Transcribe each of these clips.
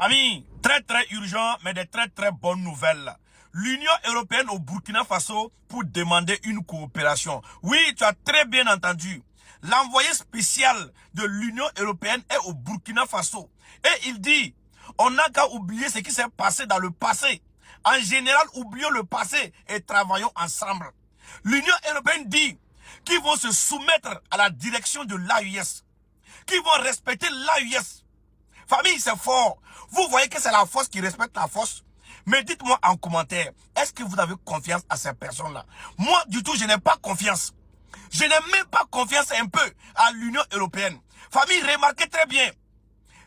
Famille, très urgent, mais de très bonnes nouvelles. L'Union européenne au Burkina Faso pour demander une coopération. Oui, tu as très bien entendu. L'envoyé spécial de l'Union européenne est au Burkina Faso. Et il dit, on n'a qu'à oublier ce qui s'est passé dans le passé. En général, oublions le passé et travaillons ensemble. L'Union européenne dit qu'ils vont se soumettre à la direction de l'AUS, qu'ils vont respecter l'AUS. Famille, c'est fort. Vous voyez que c'est la force qui respecte la force. Mais dites-moi en commentaire, est-ce que vous avez confiance à ces personnes-là? Moi, du tout, je n'ai pas confiance. Je n'ai même pas confiance un peu à l'Union européenne. Famille, remarquez très bien.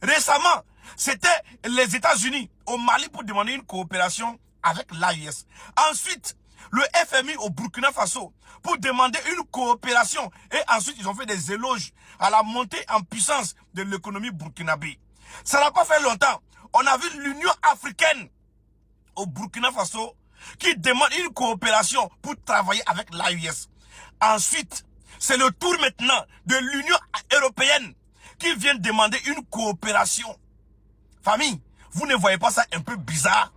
Récemment, c'était les États-Unis au Mali pour demander une coopération avec l'AIS. Ensuite, le FMI au Burkina Faso pour demander une coopération. Et ensuite, ils ont fait des éloges à la montée en puissance de l'économie burkinabé. Ça n'a pas fait longtemps. On a vu l'Union africaine au Burkina Faso qui demande une coopération pour travailler avec l'AUS. Ensuite, c'est le tour maintenant de l'Union européenne qui vient demander une coopération. Famille, vous ne voyez pas ça un peu bizarre?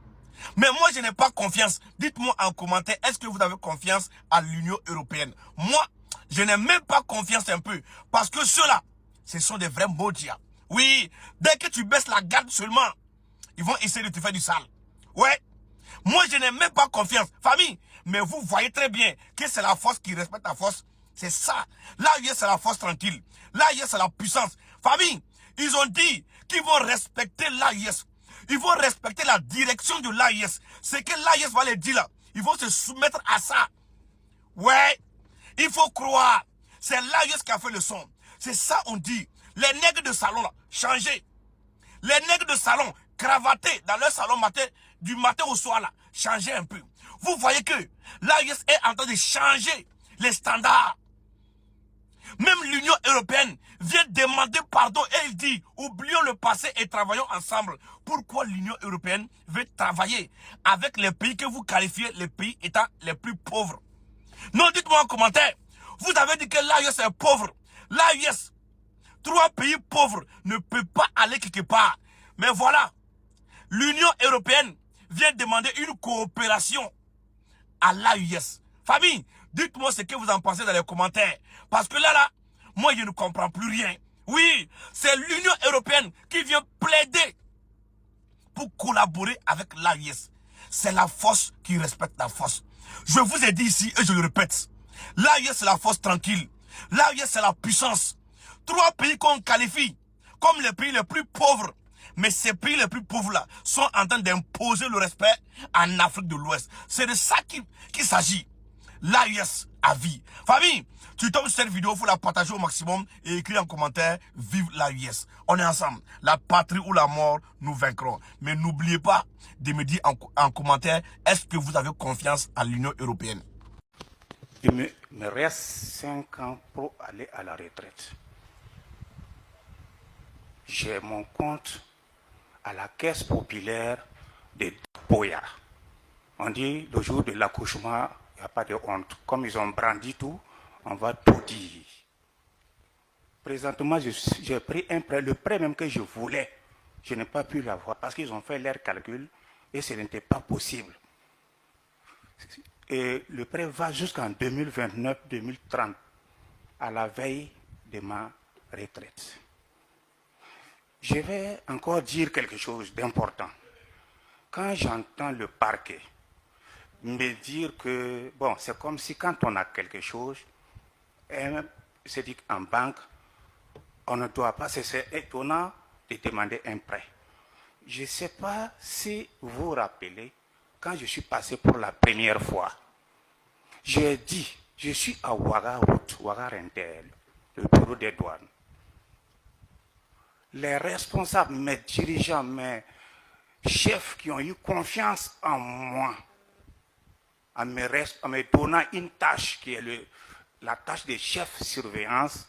Mais moi, je n'ai pas confiance. Dites-moi en commentaire, est-ce que vous avez confiance à l'Union européenne? Moi, je n'ai même pas confiance un peu. Parce que ceux-là, ce sont des vrais maudias. Oui, dès que tu baisses la garde seulement, ils vont essayer de te faire du sale. Ouais. Moi, je n'ai même pas confiance. Famille, mais vous voyez très bien que c'est la force qui respecte la force. C'est ça. L'AIS, c'est la force tranquille. L'AIS, c'est la puissance. Famille, ils ont dit qu'ils vont respecter l'AIS. Ils vont respecter la direction de l'AIS. C'est que l'AIS va les dire là. Ils vont se soumettre à ça. Ouais, il faut croire. C'est l'AIS qui a fait le son. C'est ça on dit. Les nègres de salon là, changez. Les nègres de salon, cravatés dans leur salon matin, du matin au soir là, changez un peu. Vous voyez que l'AIS est en train de changer les standards. Même l'Union européenne vient demander pardon et il dit, oublions le passé et travaillons ensemble. Pourquoi l'Union européenne veut travailler avec les pays que vous qualifiez les pays étant les plus pauvres? Non, dites-moi en commentaire. Vous avez dit que l'AIS est pauvre. L'AIS, 3 pays pauvres ne peuvent pas aller quelque part. Mais voilà, l'Union européenne vient demander une coopération à l'AIS. Famille, dites-moi ce que vous en pensez dans les commentaires. Parce que là, moi je ne comprends plus rien. Oui, c'est l'Union européenne qui vient plaider pour collaborer avec l'AIS. C'est la force qui respecte la force. Je vous ai dit ici et je le répète. L'AIS c'est la force tranquille. L'AIS c'est la puissance. 3 pays qu'on qualifie comme les pays les plus pauvres. Mais ces pays les plus pauvres-là sont en train d'imposer le respect en Afrique de l'Ouest. C'est de ça qu'il s'agit. L'AIS à vie. Famille, tu tombes sur cette vidéo, il faut la partager au maximum et écrire en commentaire, vive l'AIS. On est ensemble. La patrie ou la mort, nous vaincrons. Mais n'oubliez pas de me dire en commentaire, est-ce que vous avez confiance à l'Union européenne? Il me reste 5 ans pour aller à la retraite. J'ai mon compte à la caisse populaire de Boya. On dit le jour de l'accouchement, il n'y a pas de honte. Comme ils ont brandi tout, on va tout dire. Présentement, j'ai pris un prêt, le prêt même que je voulais. Je n'ai pas pu l'avoir parce qu'ils ont fait leurs calculs et ce n'était pas possible. Et le prêt va jusqu'en 2029-2030, à la veille de ma retraite. Je vais encore dire quelque chose d'important. Quand j'entends le parquet me dire que, bon, c'est comme si quand on a quelque chose, c'est dit qu'en banque, on ne doit pas, c'est étonnant de demander un prêt. Je ne sais pas si vous vous rappelez, quand je suis passé pour la première fois, j'ai dit, je suis à Ouaga Route, Ouaga Rentel, le bureau des douanes. Les responsables, mes dirigeants, mes chefs qui ont eu confiance en moi, en me donnant une tâche qui est la tâche de chef surveillance,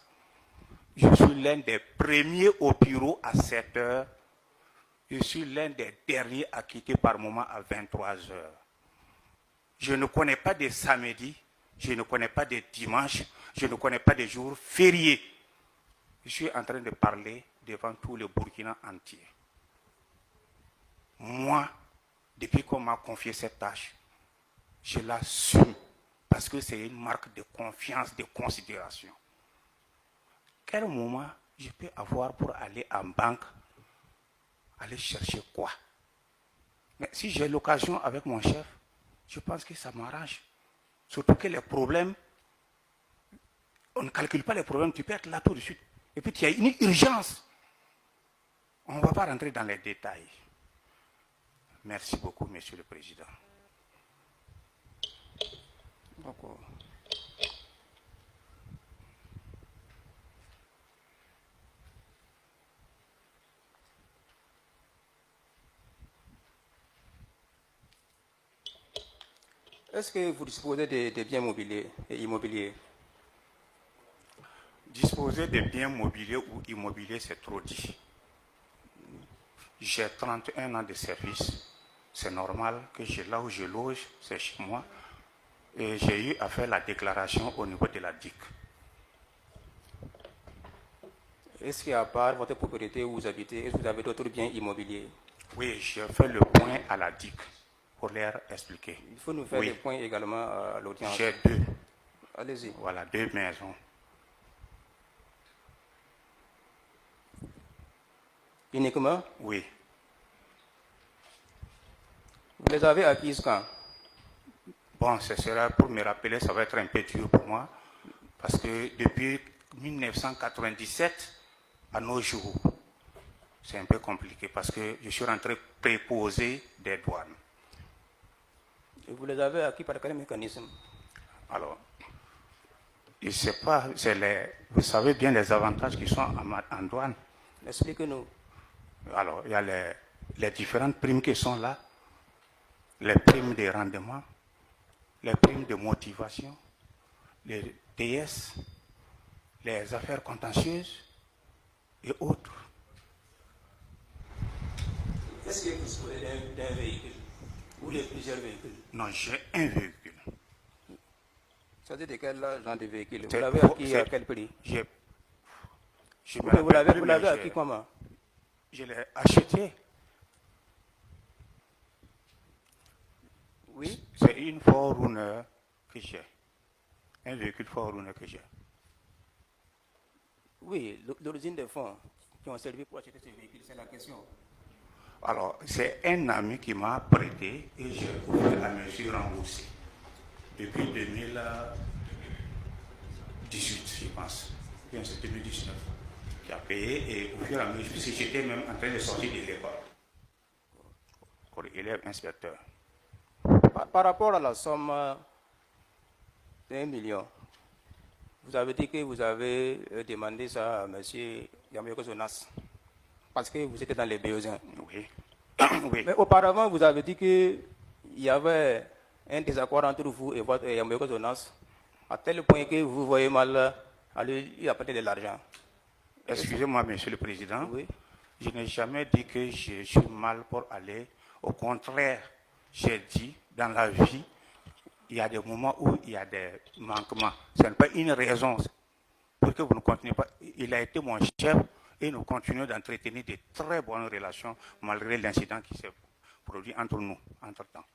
je suis l'un des premiers au bureau à 7 heures. Je suis l'un des derniers à quitter par moment à 23 heures. Je ne connais pas de samedi, je ne connais pas de dimanche, je ne connais pas de jours fériés. Je suis en train de parler devant tout le Burkina entier. moi, depuis qu'on m'a confié cette tâche, je l'assume parce que c'est une marque de confiance, de considération. Quel moment je peux avoir pour aller en banque, aller chercher quoi? Mais si j'ai l'occasion avec mon chef, je pense que ça m'arrange. Surtout que les problèmes, on ne calcule pas les problèmes, tu peux être là tout de suite. Et puis il y a une urgence. On ne va pas rentrer dans les détails. Merci beaucoup, Monsieur le Président. D'accord. Est-ce que vous disposez de biens mobiliers et immobiliers? Disposer de biens mobiliers ou immobiliers, c'est trop dit. J'ai 31 ans de service. C'est normal que là où je loge, c'est chez moi. Et j'ai eu à faire la déclaration au niveau de la DIC. Est-ce qu'à part votre propriété où vous habitez, est-ce que vous avez d'autres biens immobiliers? Oui, j'ai fait le point à la DIC pour leur expliquer. Il faut nous faire des points également à l'audience. J'ai 2. Allez-y. Voilà, 2 maisons. Uniquement? Oui. Vous les avez acquises quand? Bon, ce sera pour me rappeler, ça va être un peu dur pour moi. Parce que depuis 1997 à nos jours, c'est un peu compliqué parce que je suis rentré préposé des douanes. Et vous les avez acquis par quel mécanisme? Alors, je ne sais pas, vous savez bien les avantages qui sont en douane. Expliquez-nous. Alors, il y a les différentes primes qui sont là, les primes de rendement, les primes de motivation, les TS, les affaires contentieuses et autres. Est-ce que vous disposez d'un véhicule ou de plusieurs véhicules? Non, j'ai un véhicule. Ça veut dire de quel genre de véhicule? Vous l'avez acquis à quel prix? Vous l'avez acquis comment? Je l'ai acheté. Oui. C'est une Forerunner que j'ai. Un véhicule Forerunner que j'ai. Oui, l'origine des fonds qui ont servi pour acheter ce véhicule, c'est la question. Alors, c'est un ami qui m'a prêté et j'ai pu à me suis remboursé. Depuis 2018, je pense. Bien, c'est 2019 qui a payé et au fur et à mesure, puisque j'étais même en train de sortir de l'école. Pour élève inspecteur. Par rapport à la somme d'1 million, vous avez dit que vous avez demandé ça à M. Yamayoko Zonas parce que vous étiez dans les besoins. Oui. Oui. Mais auparavant, vous avez dit qu'il y avait un désaccord entre vous et votre Yamayoko Zonas à tel point que vous voyez mal à lui apporter de l'argent. Excusez-moi, Monsieur le Président. Oui. Je n'ai jamais dit que je suis mal pour aller. Au contraire, j'ai dit, dans la vie, il y a des moments où il y a des manquements. Ce n'est pas une raison pour que vous ne continuez pas. Il a été mon chef et nous continuons d'entretenir de très bonnes relations malgré l'incident qui s'est produit entre nous, entre-temps.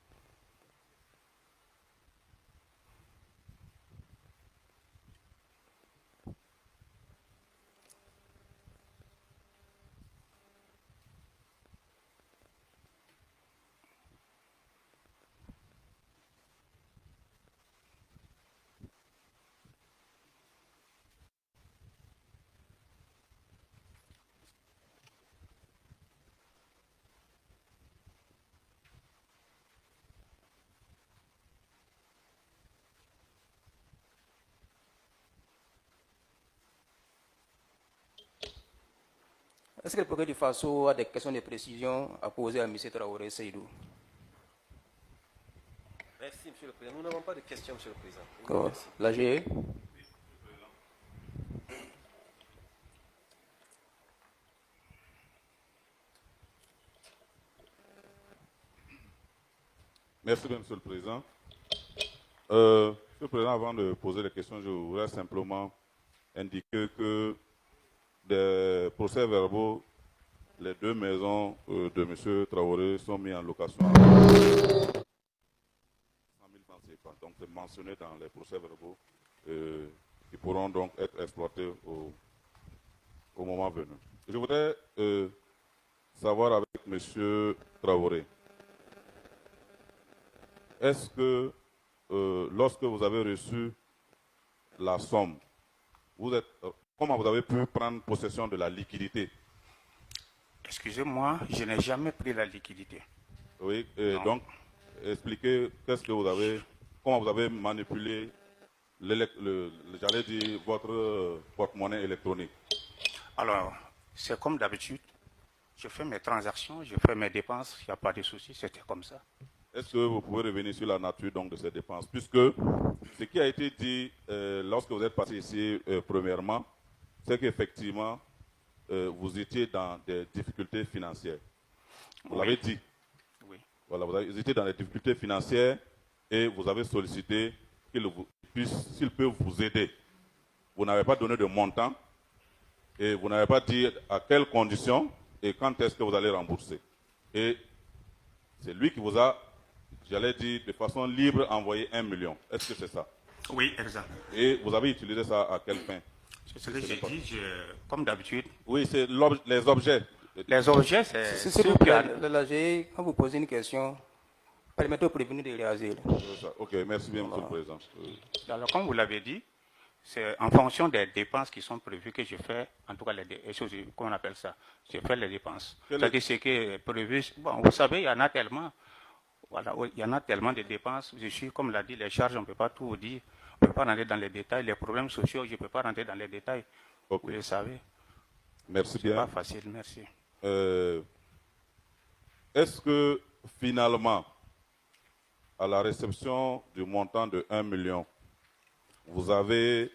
Est-ce que le progrès du Faso a des questions de précision à poser à M. Traoré Seydou? Merci, Monsieur le Président. Nous n'avons pas de questions, Monsieur le Président. D'accord. L'AGE? Merci, Monsieur le Président. Monsieur le Président, avant de poser les questions, je voudrais simplement indiquer que des procès-verbaux les 2 maisons de M. Traoré sont mises en location à 100 000 francs CFA. Donc c'est mentionné dans les procès-verbaux qui pourront donc être exploités au moment venu. Je voudrais savoir avec M. Traoré, est-ce que lorsque vous avez reçu la somme, comment vous avez pu prendre possession de la liquidité? Excusez-moi, je n'ai jamais pris la liquidité. Oui, donc expliquez comment vous avez manipulé j'allais dire votre porte-monnaie électronique. Alors, c'est comme d'habitude. Je fais mes transactions, je fais mes dépenses, il n'y a pas de souci, c'était comme ça. Est-ce que vous pouvez revenir sur la nature donc, de ces dépenses? Puisque ce qui a été dit lorsque vous êtes passé ici premièrement, c'est qu'effectivement, vous étiez dans des difficultés financières. Vous l'avez dit. Oui. Voilà, vous étiez dans des difficultés financières et vous avez sollicité s'il peut vous aider. Vous n'avez pas donné de montant et vous n'avez pas dit à quelles conditions et quand est-ce que vous allez rembourser. Et c'est lui qui vous a, j'allais dire, de façon libre, envoyé 1 million. Est-ce que c'est ça? Oui, exact. Et vous avez utilisé ça à quelle fin? C'est ce que j'ai dit, comme d'habitude. Oui, c'est les objets. Les objets, c'est S'il vous plaît, quand vous posez une question, permettez au prévenu de réagir. Ok, merci bien, Monsieur le Président. Alors, comme vous l'avez dit, c'est en fonction des dépenses qui sont prévues que je fais, en tout cas, les choses, comment on appelle ça? Je fais les dépenses. C'est-à-dire ce qui est prévu. Bon, vous savez, il y en a tellement. Voilà, il y en a tellement de dépenses. Je suis, comme l'a dit, les charges, on ne peut pas tout dire. On ne peut pas rentrer dans les détails. Les problèmes sociaux, je ne peux pas rentrer dans les détails. Okay. Vous le savez. Merci bien. C'est pas facile, merci. Est-ce que finalement, à la réception du montant de 1 million, vous avez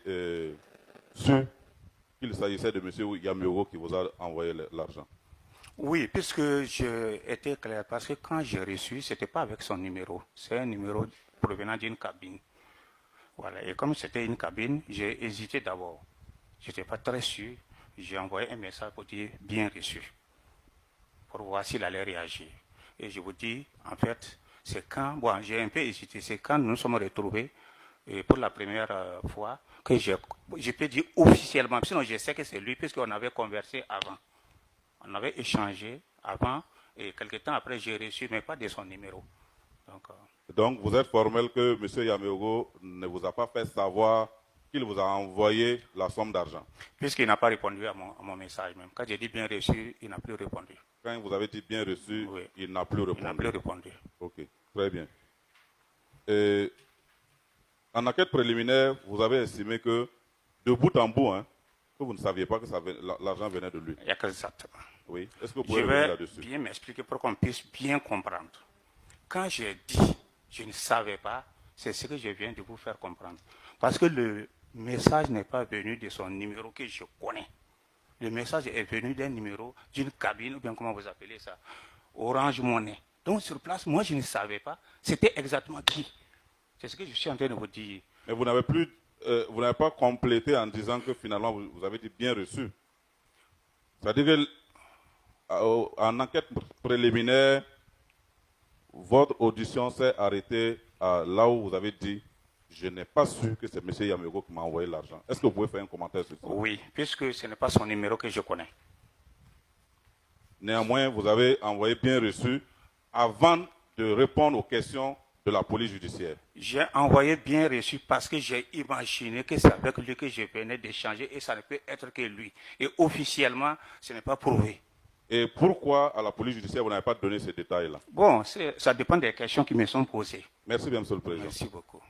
su qu'il s'agissait de M. Yamiogo qui vous a envoyé l'argent? Oui, puisque j'étais clair, parce que quand j'ai reçu, ce n'était pas avec son numéro. C'est un numéro provenant d'une cabine. Voilà. Et comme c'était une cabine, j'ai hésité d'abord. Je n'étais pas très sûr. J'ai envoyé un message pour dire bien reçu, pour voir s'il allait réagir. Et je vous dis, en fait, c'est quand, bon, j'ai un peu hésité, c'est quand nous nous sommes retrouvés, et pour la première fois, que je peux dire officiellement, sinon je sais que c'est lui, puisqu'on avait conversé avant. On avait échangé avant, et quelques temps après, j'ai reçu, mais pas de son numéro. Donc, vous êtes formel que M. Yamiogo ne vous a pas fait savoir qu'il vous a envoyé la somme d'argent? Puisqu'il n'a pas répondu à mon message même. Quand j'ai dit bien reçu, il n'a plus répondu. Quand vous avez dit bien reçu, oui. Il n'a plus répondu. Il n'a plus répondu. Ok, très bien. Et en enquête préliminaire, vous avez estimé que, de bout en bout, que vous ne saviez pas que l'argent venait de lui. Exactement. Oui. Est-ce que vous pouvez revenir là-dessus? Je vais bien m'expliquer pour qu'on puisse bien comprendre. Quand j'ai dit je ne savais pas, c'est ce que je viens de vous faire comprendre. Parce que le message n'est pas venu de son numéro que je connais. Le message est venu d'un numéro, d'une cabine, ou bien comment vous appelez ça, Orange Money. Donc sur place, moi je ne savais pas, c'était exactement qui. C'est ce que je suis en train de vous dire. Mais vous n'avez pas complété en disant que finalement vous avez dit bien reçu. C'est-à-dire qu'en enquête préliminaire, votre audition s'est arrêtée là où vous avez dit je n'ai pas su que c'est M. Yamiogo qui m'a envoyé l'argent. Est-ce que vous pouvez faire un commentaire sur ça? Oui, puisque ce n'est pas son numéro que je connais. Néanmoins, vous avez envoyé bien reçu avant de répondre aux questions de la police judiciaire. J'ai envoyé bien reçu parce que j'ai imaginé que c'est avec lui que je venais d'échanger et ça ne peut être que lui. Et officiellement, ce n'est pas prouvé. Et pourquoi à la police judiciaire vous n'avez pas donné ces détails-là? Bon, ça dépend des questions qui me sont posées. Merci bien, Monsieur le Président. Merci beaucoup.